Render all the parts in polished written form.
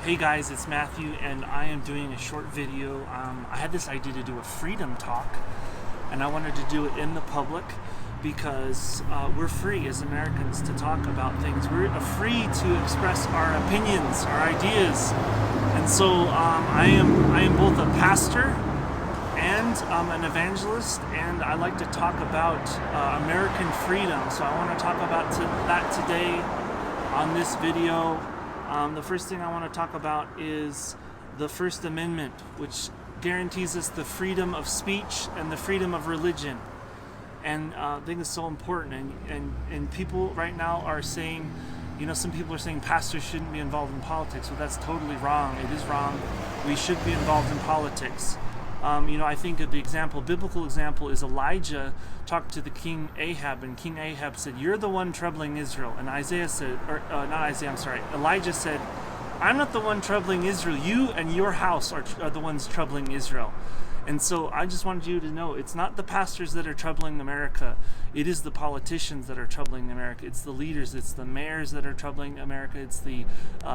Hey guys, it's Matthew, and I am doing a short video. I had this idea to do a freedom talk, and I wanted to do it in the public because we're free as Americans to talk about things. We're free to express our opinions, our ideas, and so I am both a pastor and an evangelist, and I like to talk about American freedom. So I want to talk about that today on this video. The first thing I want to talk about is the First Amendment, which guarantees us the freedom of speech and the freedom of religion. And I think it's so important. And people right now are saying, some people are saying pastors shouldn't be involved in politics. Well, that's totally wrong. It is wrong. We should be involved in politics. I think of the biblical example is Elijah talked to the king Ahab, and King Ahab said, "You're the one troubling Israel." And Elijah said, "I'm not the one troubling Israel. You and your house are the ones troubling Israel." And so I just wanted you to know, it's not the pastors that are troubling America. It is the politicians that are troubling America. It's the leaders. It's the mayors that are troubling America. It's the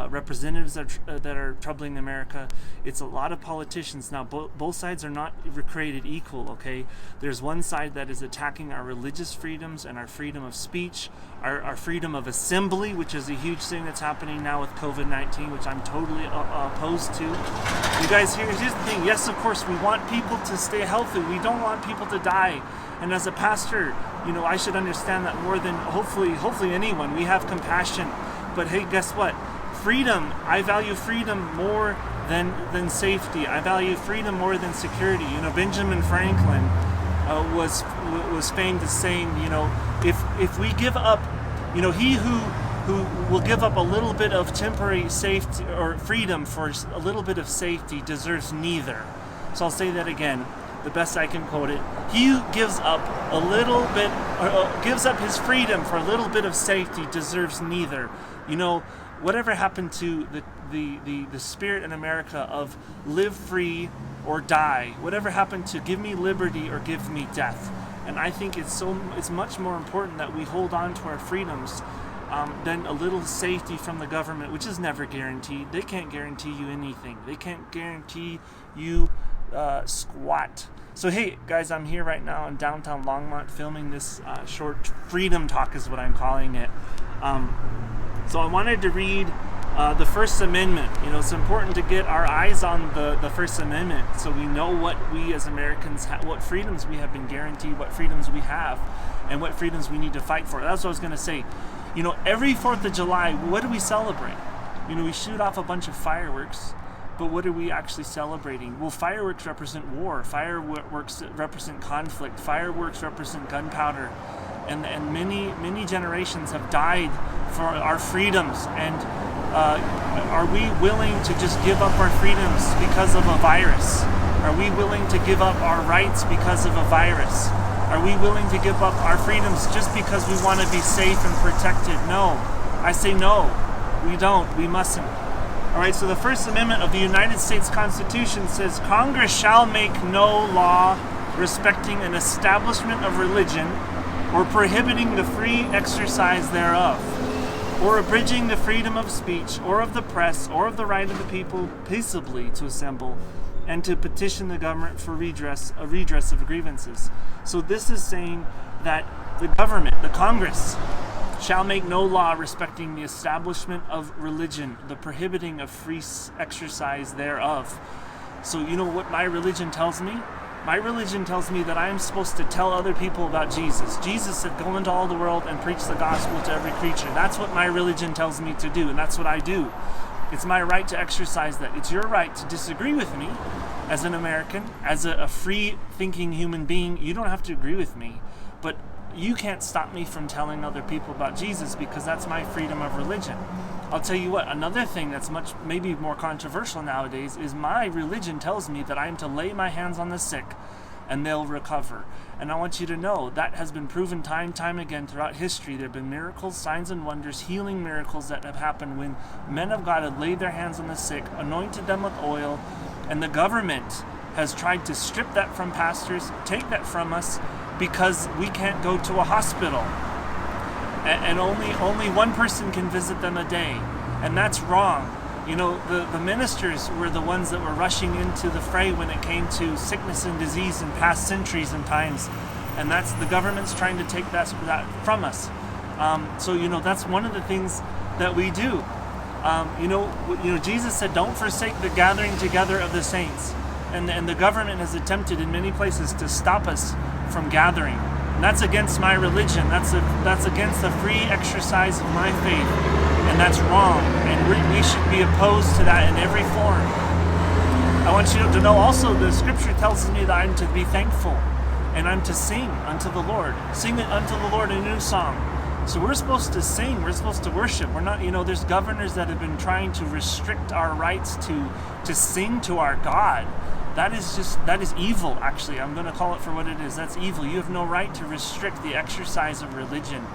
representatives that are troubling America. It's a lot of politicians. Now, both sides are not created equal, okay? There's one side that is attacking our religious freedoms and our freedom of speech, our freedom of assembly, which is a huge thing that's happening now with COVID-19, which I'm totally opposed to. You guys, here's the thing. Yes, of course, we want people to stay healthy. We don't want people to die. And as a pastor, I should understand that more than hopefully anyone. We have compassion. But hey, guess what? Freedom. I value freedom more than safety. I value freedom more than security. Benjamin Franklin was famed as saying, if we give up, he who will give up a little bit of temporary safety or freedom for a little bit of safety deserves neither. So I'll say that again, the best I can quote it. He who gives up a little bit, gives up his freedom for a little bit of safety deserves neither. Whatever happened to the spirit in America of live free or die? Whatever happened to give me liberty or give me death? And I think it's much more important that we hold on to our freedoms than a little safety from the government, which is never guaranteed. They can't guarantee you anything. They can't guarantee you squat. So hey guys, I'm here right now in downtown Longmont filming this short freedom talk is what I'm calling it. So I wanted to read the First Amendment. It's important to get our eyes on the First Amendment so we know what we as Americans what freedoms we have been guaranteed, what freedoms we have, and what freedoms we need to fight for. That's what I was going to say. Every 4th of July, what do we celebrate? We shoot off a bunch of fireworks, but what are we actually celebrating? Well, fireworks represent war. Fireworks represent conflict. Fireworks represent gunpowder. And many generations have died for our freedoms. And are we willing to just give up our freedoms because of a virus? Are we willing to give up our rights because of a virus? Are we willing to give up our freedoms just because we want to be safe and protected? No. I say no. We don't. We mustn't. All right, so the First Amendment of the United States Constitution says, "Congress shall make no law respecting an establishment of religion or prohibiting the free exercise thereof, or abridging the freedom of speech or of the press or of the right of the people peaceably to assemble and to petition the government for redress of grievances." So this is saying that the government, the Congress, shall make no law respecting the establishment of religion, the prohibiting of free exercise thereof. So what my religion tells me? My religion tells me that I am supposed to tell other people about Jesus. Jesus said, "Go into all the world and preach the gospel to every creature." That's what my religion tells me to do, and that's what I do. It's my right to exercise that. It's your right to disagree with me as an American, as a free-thinking human being. You don't have to agree with me, but you can't stop me from telling other people about Jesus because that's my freedom of religion. I'll tell you what, another thing that's maybe more controversial nowadays is my religion tells me that I am to lay my hands on the sick and they'll recover. And I want you to know that has been proven time again throughout history. There have been miracles, signs and wonders, healing miracles that have happened when men of God have laid their hands on the sick, anointed them with oil, and the government has tried to strip that from pastors, take that from us, because we can't go to a hospital. And only one person can visit them a day. And that's wrong. The ministers were the ones that were rushing into the fray when it came to sickness and disease in past centuries and times. And that's the government's trying to take that from us. So that's one of the things that we do. Jesus said, "Don't forsake the gathering together of the saints," and the government has attempted in many places to stop us from gathering. And that's against my religion. That's against the free exercise of my faith, and that's wrong. And we should be opposed to that in every form. I want you to know also the Scripture tells me that I'm to be thankful, and I'm to sing unto the Lord. Sing unto the Lord a new song. So we're supposed to sing, we're supposed to worship. We're not, there's governors that have been trying to restrict our rights to sing to our God. That is evil, actually. I'm going to call it for what it is. That's evil. You have no right to restrict the exercise of religion.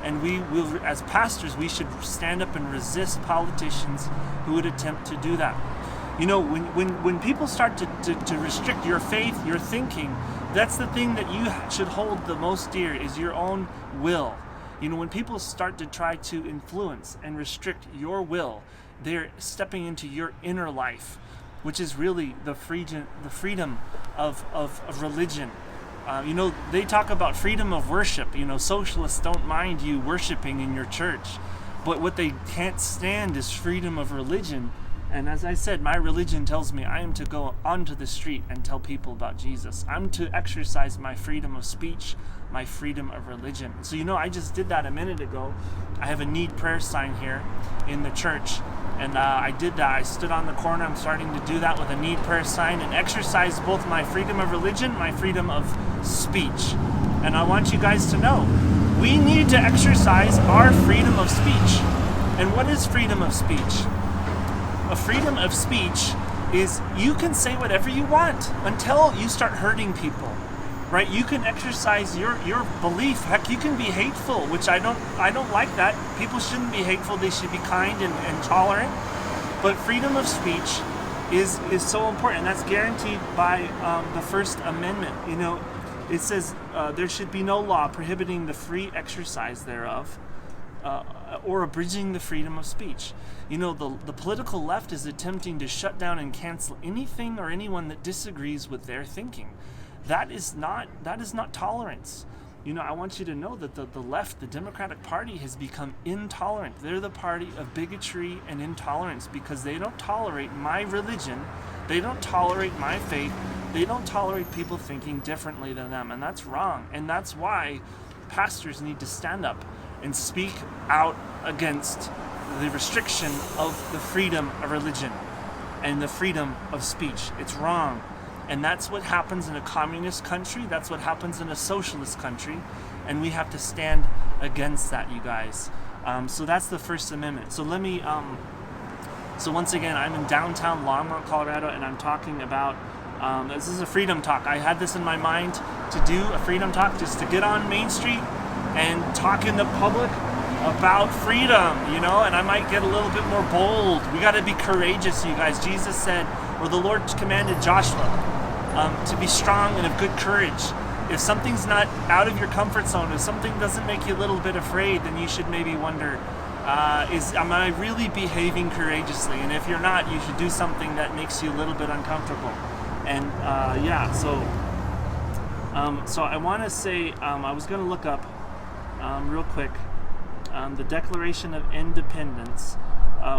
And we will, as pastors, we should stand up and resist politicians who would attempt to do that. When people start to restrict your faith, your thinking, that's the thing that you should hold the most dear, is your own will. When people start to try to influence and restrict your will, they're stepping into your inner life, which is really the freedom of religion. They talk about freedom of worship. Socialists don't mind you worshiping in your church, but what they can't stand is freedom of religion. And as I said, my religion tells me I am to go onto the street and tell people about Jesus. I'm to exercise my freedom of speech, my freedom of religion. So I just did that a minute ago. I have a need prayer sign here in the church, and I did that. I stood on the corner. I'm starting to do that with a need prayer sign and exercise both my freedom of religion, my freedom of speech. And I want you guys to know, we need to exercise our freedom of speech. And what is freedom of speech? A freedom of speech is you can say whatever you want until you start hurting people, right? You can exercise your belief. Heck, you can be hateful, which I don't like that. People shouldn't be hateful. They should be kind and tolerant. But freedom of speech is so important, and that's guaranteed by the First Amendment. It says there should be no law prohibiting the free exercise thereof, or abridging the freedom of speech. The political left is attempting to shut down and cancel anything or anyone that disagrees with their thinking. That is not tolerance. I want you to know that the left, the Democratic Party, has become intolerant. They're the party of bigotry and intolerance because they don't tolerate my religion. They don't tolerate my faith. They don't tolerate people thinking differently than them, and that's wrong. And that's why pastors need to stand up and speak out against the restriction of the freedom of religion and the freedom of speech. It's wrong. And that's what happens in a communist country. That's what happens in a socialist country. And we have to stand against that, you guys. So that's the First Amendment. So let me, so once again, I'm in downtown Longmont, Colorado, and I'm talking about, this is a freedom talk. I had this in my mind to do a freedom talk, just to get on Main Street and talk in the public about freedom, and I might get a little bit more bold. We got to be courageous, you guys. Jesus said, or the Lord commanded Joshua to be strong and of good courage. If something's not out of your comfort zone, if something doesn't make you a little bit afraid, then you should maybe wonder, am I really behaving courageously? And if you're not, you should do something that makes you a little bit uncomfortable. And so I want to say, I was going to look up real quick the Declaration of Independence,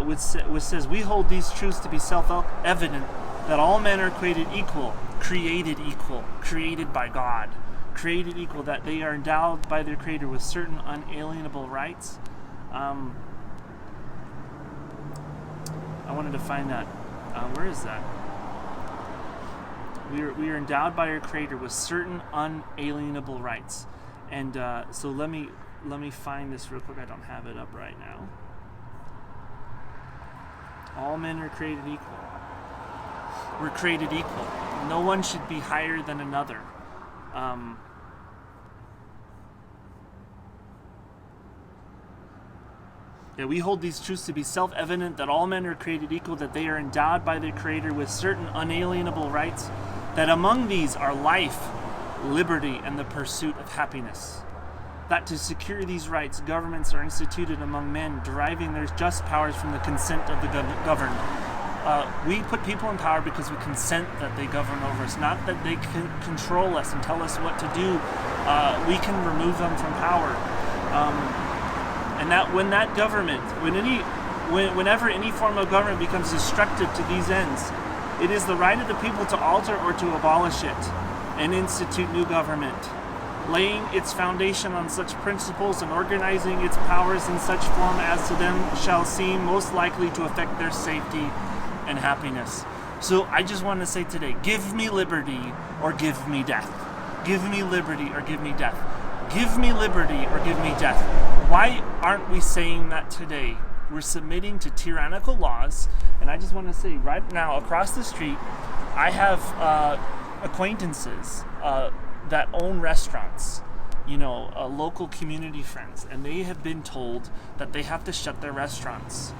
which says, "We hold these truths to be self-evident, that all men are created equal, created by God, created equal, that they are endowed by their Creator with certain unalienable rights." I wanted to find that. Where is that? We are endowed by our Creator with certain unalienable rights. And so let me find this real quick. I don't have it up right now. All men are created equal. We're created equal. No one should be higher than another. We hold these truths to be self-evident, that all men are created equal, that they are endowed by their Creator with certain unalienable rights, that among these are life, liberty, and the pursuit of happiness. that to secure these rights, governments are instituted among men, deriving their just powers from the consent of the governed. We put people in power because we consent that they govern over us, not that they can control us and tell us what to do. We can remove them from power. And that when that government, whenever any form of government becomes destructive to these ends, it is the right of the people to alter or to abolish it and institute new government, laying its foundation on such principles and organizing its powers in such form as to them shall seem most likely to affect their safety and happiness. So I just want to say today, give me liberty or give me death. Give me liberty or give me death. Give me liberty or give me death. Why aren't we saying that today? We're submitting to tyrannical laws, and I just want to say right now, across the street, I have acquaintances that own restaurants, local community friends, and they have been told that they have to shut their restaurants,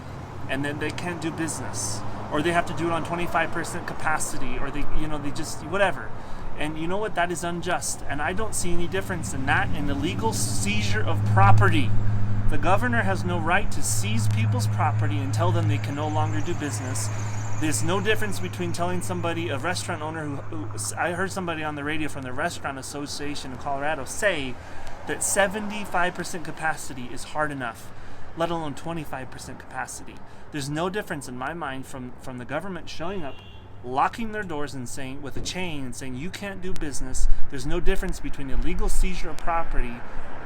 and then they can't do business, or they have to do it on 25% capacity, or they just whatever. And you know what? That is unjust, and I don't see any difference in that and the legal seizure of property. The governor has no right to seize people's property and tell them they can no longer do business. There's no difference between telling somebody, a restaurant owner who I heard somebody on the radio from the Restaurant Association in Colorado say that 75% capacity is hard enough, let alone 25% capacity. There's no difference in my mind from the government showing up, locking their doors and saying, with a chain, and saying you can't do business. There's no difference between illegal seizure of property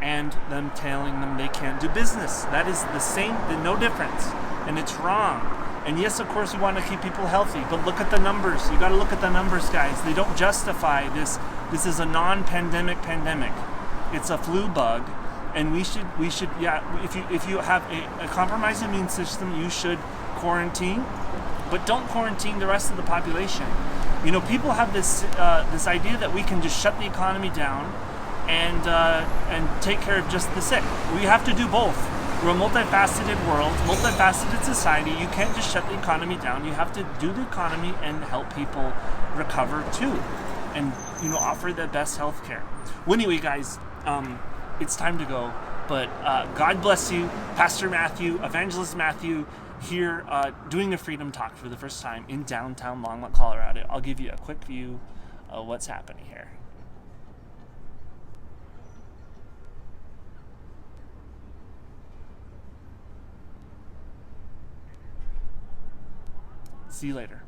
and them telling them they can't do business. That is the same, no difference, and it's wrong. And yes, of course, we want to keep people healthy, but look at the numbers. You got to look at the numbers, guys. They don't justify this. This is a non-pandemic pandemic. It's a flu bug, and we should, if you have a compromised immune system, you should quarantine, but don't quarantine the rest of the population. People have this idea that we can just shut the economy down and take care of just the sick. We have to do both. We're a multifaceted world, multifaceted society. You can't just shut the economy down. You have to do the economy and help people recover too, and offer the best health care. Well, anyway, guys, it's time to go. But God bless you, Pastor Matthew, Evangelist Matthew, here doing a Freedom Talk for the first time in downtown Longmont, Colorado. I'll give you a quick view of what's happening here. See you later.